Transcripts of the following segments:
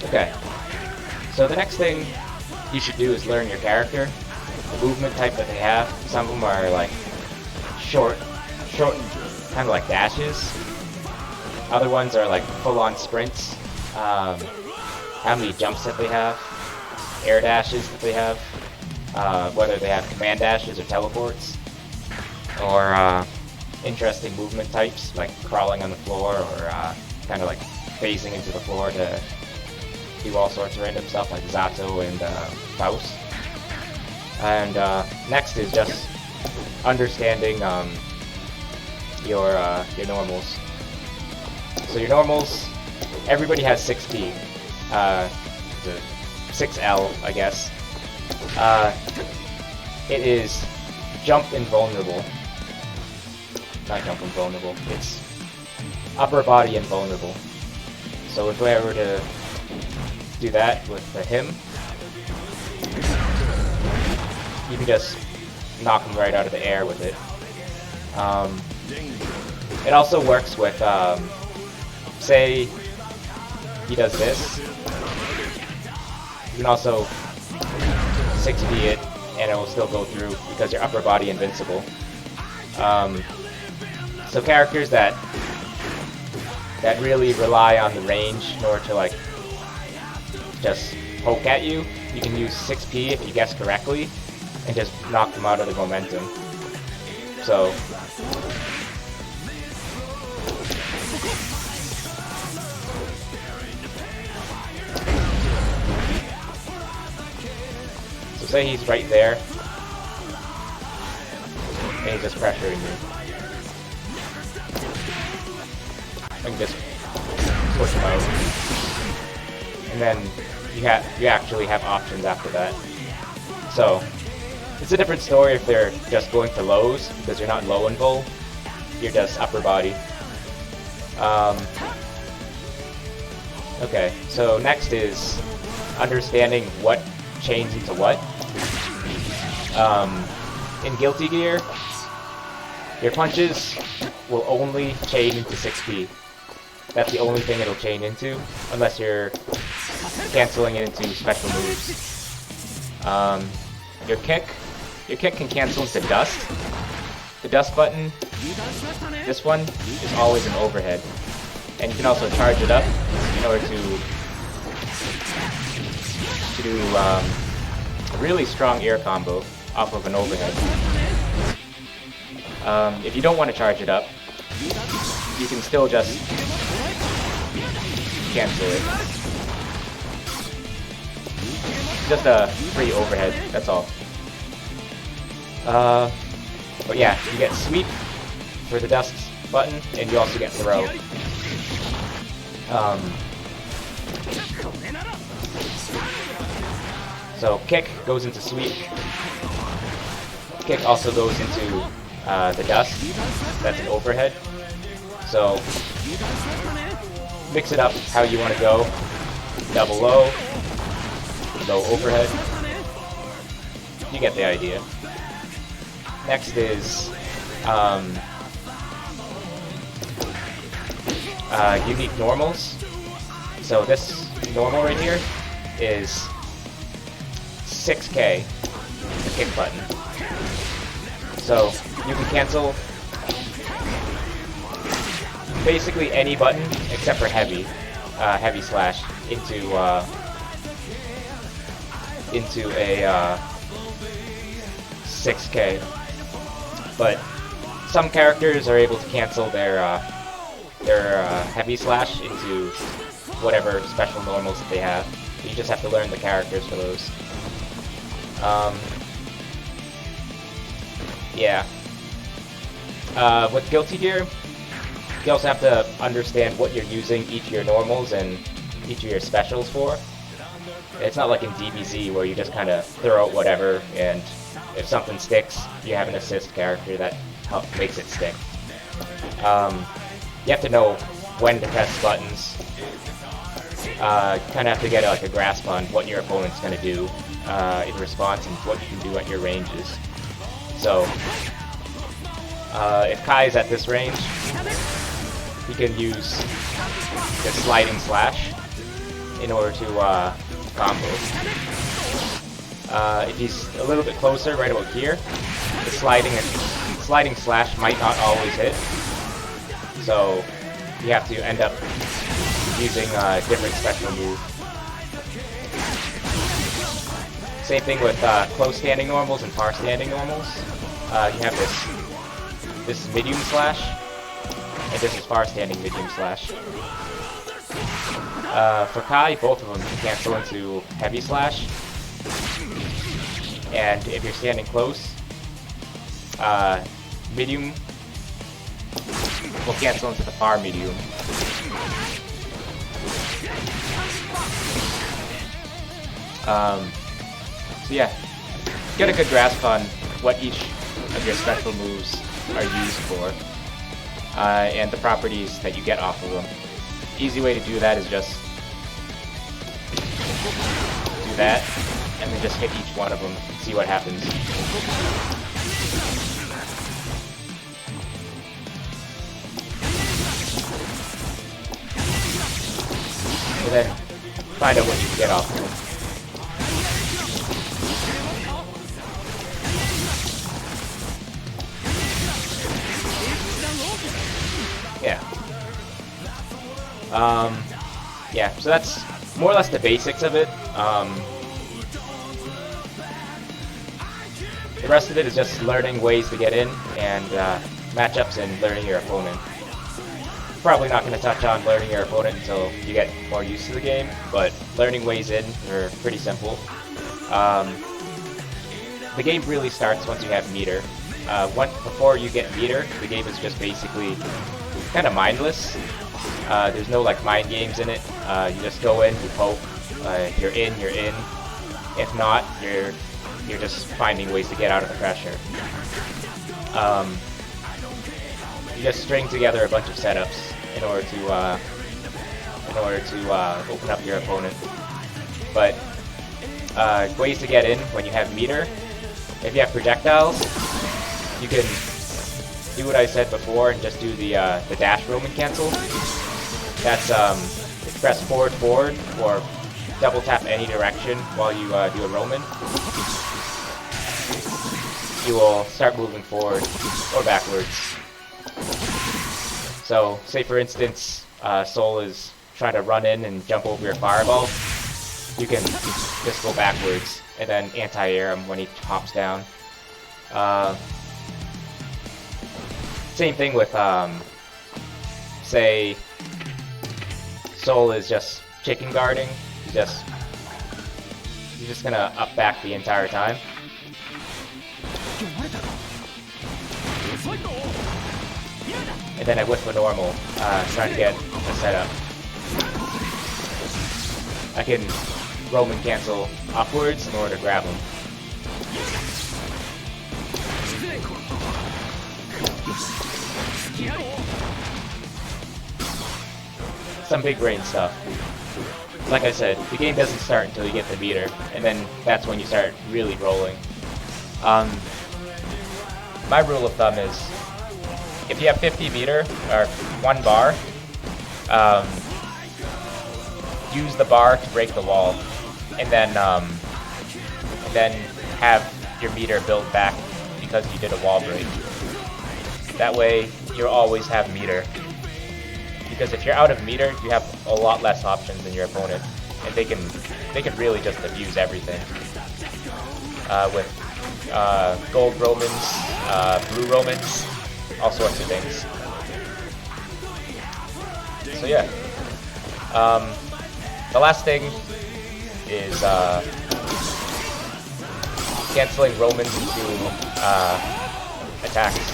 Okay, so the next thing you should do is learn your character, the movement type that they have. Some of them are like short, kind of like dashes. Other ones are like full-on sprints. How many jumps that they have, air dashes that they have, whether they have command dashes or teleports, or interesting movement types like crawling on the floor or kind of like phasing into the floor to do all sorts of random stuff like Zato and Faust. And next is just understanding your normals. So your normals, everybody has 6P, the 6L, I guess. It is jump invulnerable. Not jump invulnerable, it's upper body invulnerable. So if I were to do that with him, you can just knock him right out of the air with it. It also works with, say he does this, you can also 6D it and it will still go through because your upper body invincible. So characters that really rely on the range in order to like just poke at you, you can use 6P if you guess correctly and just knock them out of the momentum. So say he's right there and he's just pressuring you. I can just push him out, and then you actually have options after that. So it's a different story if they're just going for lows, because you're not low invul, you're just upper body. Okay, so next is understanding what chains into what. In Guilty Gear, your punches will only chain into 6P. That's the only thing it'll chain into, unless you're canceling it into special moves. Your kick can cancel into dust. The dust button, this one, is always an overhead. And you can also charge it up in order to do a really strong air combo off of an overhead. If you don't want to charge it up, you can still just cancel it. Just a free overhead, that's all. But yeah, you get sweep for the dust button, and you also get throw. So kick goes into sweep. Kick also goes into the dust. That's an overhead. So mix it up how you want to go. Double low, low overhead. You get the idea. Next is unique normals. So this normal right here is 6K, the kick button. So you can cancel basically any button except for heavy, heavy slash into a 6K. But some characters are able to cancel their heavy slash into whatever special normals that they have. You just have to learn the characters for those. Yeah. With Guilty Gear, you also have to understand what you're using each of your normals and each of your specials for. It's not like in DBZ where you just kind of throw out whatever, and if something sticks, you have an assist character that makes it stick. You have to know when to press buttons. Kind of have to get like a grasp on what your opponent's going to do in response and what you can do at your ranges. So, if Kai is at this range, he can use the sliding slash in order to combo. If he's a little bit closer, right about here, the sliding slash might not always hit. So you have to end up using a different special move. Same thing with close standing normals and far standing normals. You have this medium slash, and this is far standing medium slash. For Kai, both of them can cancel into heavy slash. And if you're standing close, medium will cancel into the far medium. So yeah, get a good grasp on what each of your special moves are used for, and the properties that you get off of them. Easy way to do that is just do that, and then just hit each one of them and see what happens. And then find out what you can get off of them. Yeah, so that's more or less the basics of it. The rest of it is just learning ways to get in and matchups and learning your opponent. Probably not going to touch on learning your opponent until you get more used to the game, but learning ways in are pretty simple. The game really starts once you have meter. Before you get meter, the game is just basically kind of mindless. There's no like mind games in it. You just go in, you poke. You're in. If not, you're just finding ways to get out of the pressure. You just string together a bunch of setups in order to open up your opponent. But ways to get in when you have meter. If you have projectiles, you can do what I said before and just do the dash Roman cancel. That's press forward, or double tap any direction while you do a Roman. You will start moving forward or backwards. So, say for instance, Soul is trying to run in and jump over your fireball. You can just go backwards and then anti-air him when he hops down. Same thing with, say, Soul is just chicken guarding. You're just gonna up back the entire time. And then I whiff a normal, trying to get a setup. I can Roman cancel upwards in order to grab him. Some big brain stuff. Like I said, the game doesn't start until you get the meter, and then that's when you start really rolling. My rule of thumb is, if you have 50 meter, or 1 bar, use the bar to break the wall, and then have your meter build back because you did a wall break. That way, you'll always have meter. Because if you're out of meter, you have a lot less options than your opponent, and they can really just abuse everything. With gold Romans, blue Romans, all sorts of things. So yeah. The last thing is canceling Romans into attacks.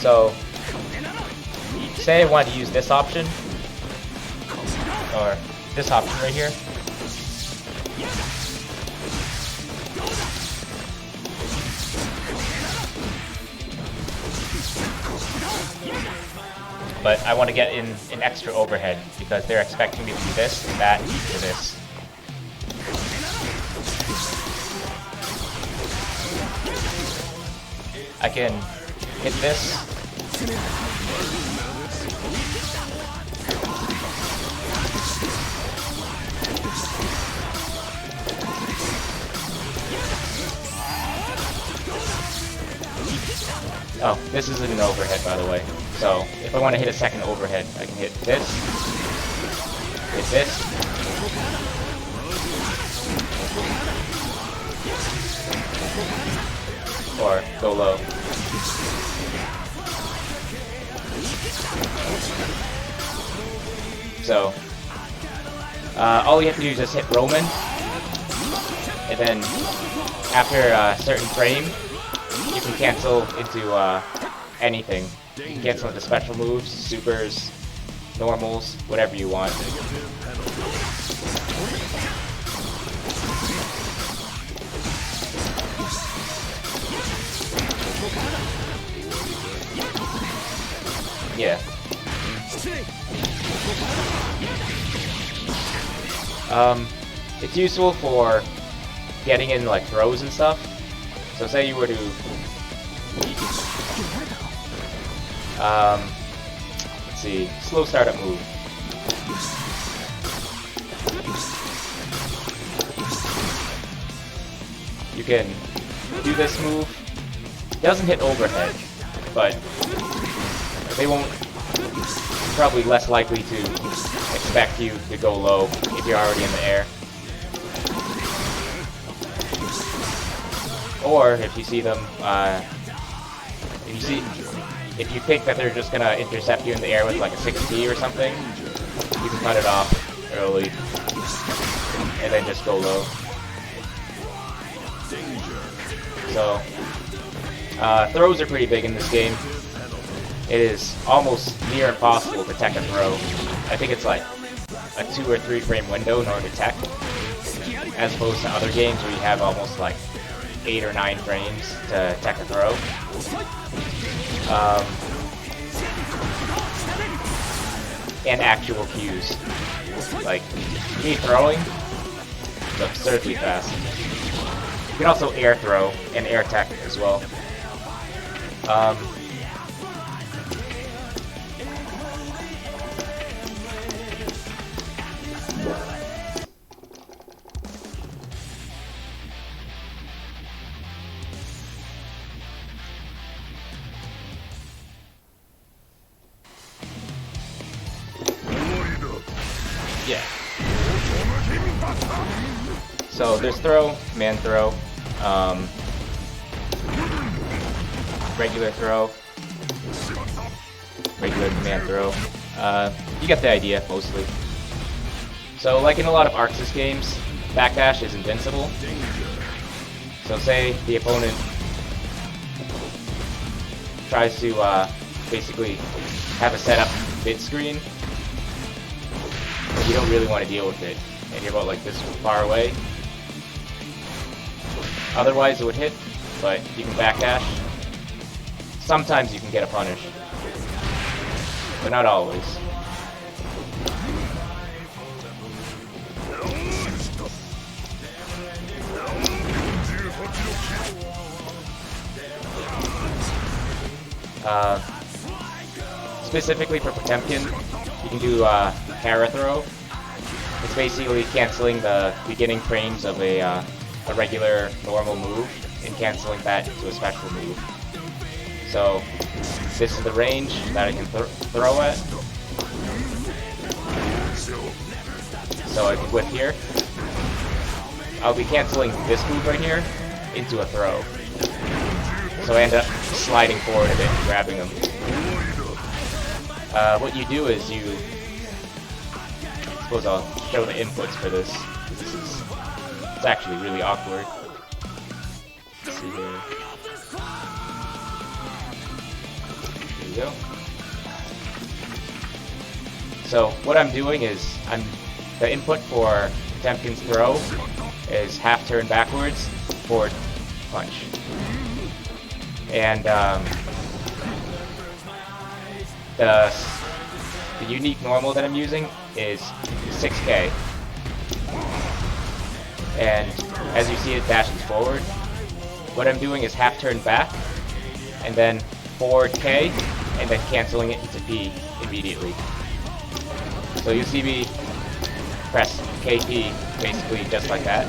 So, say I want to use this option, or this option right here. But I want to get in an extra overhead because they're expecting me to do this, that, to this. I can hit this. Oh, this isn't an overhead, by the way. So, if I want to hit a second overhead, I can hit this, hit this, or go low. So, all you have to do is just hit Roman, and then after a certain frame, you can cancel into anything. You can cancel into special moves, supers, normals, whatever you want. Yeah. It's useful for getting in like throws and stuff. So say you were to let's see, slow startup move. You can do this move. It doesn't hit overhead, but they won't, probably less likely to expect you to go low if you're already in the air. Or if you see them, if you think that they're just gonna intercept you in the air with like a 6P or something, you can cut it off early and then just go low. So, throws are pretty big in this game. It is almost near impossible to tech a throw. I think it's like a 2 or 3 frame window in order to tech, as opposed to other games where you have almost like 8 or 9 frames to tech a throw. And actual cues. Like, me throwing is absurdly fast. You can also air throw and air tech as well. Yeah. So there's throw, man throw, regular throw, regular command throw. You get the idea, mostly. So like in a lot of Arxis games, backdash is invincible. So say the opponent tries to basically have a setup mid-screen, but you don't really want to deal with it, and you're about like this far away. Otherwise it would hit, but you can backdash. Sometimes you can get a punish, but not always. Specifically for Potemkin, you can do Para Throw. It's basically canceling the beginning frames of a regular normal move and canceling that into a special move. So this is the range that I can throw at. So I can whip here. I'll be canceling this move right here into a throw. So I end up sliding forward a bit and grabbing them. What you do is you... I suppose I'll show the inputs for this. It's actually really awkward. Let's see here. There you go. So what I'm doing is, the input for Potemkin's throw is half turn backwards, forward punch. And the unique normal that I'm using is 6K. And as you see, it dashes forward. What I'm doing is half turn back, and then forward K, and then canceling it into P immediately. So you see me press KP basically just like that.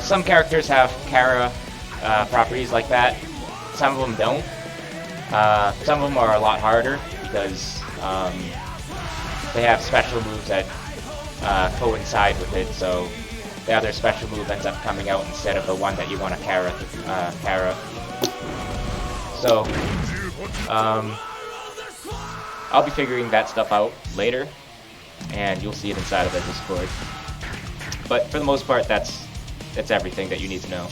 Some characters have Kara properties like that. Some of them don't. Some of them are a lot harder because they have special moves that coincide with it, so the other special move ends up coming out instead of the one that you want to Kara. So, I'll be figuring that stuff out later, and you'll see it inside of the Discord. But for the most part, that's everything that you need to know.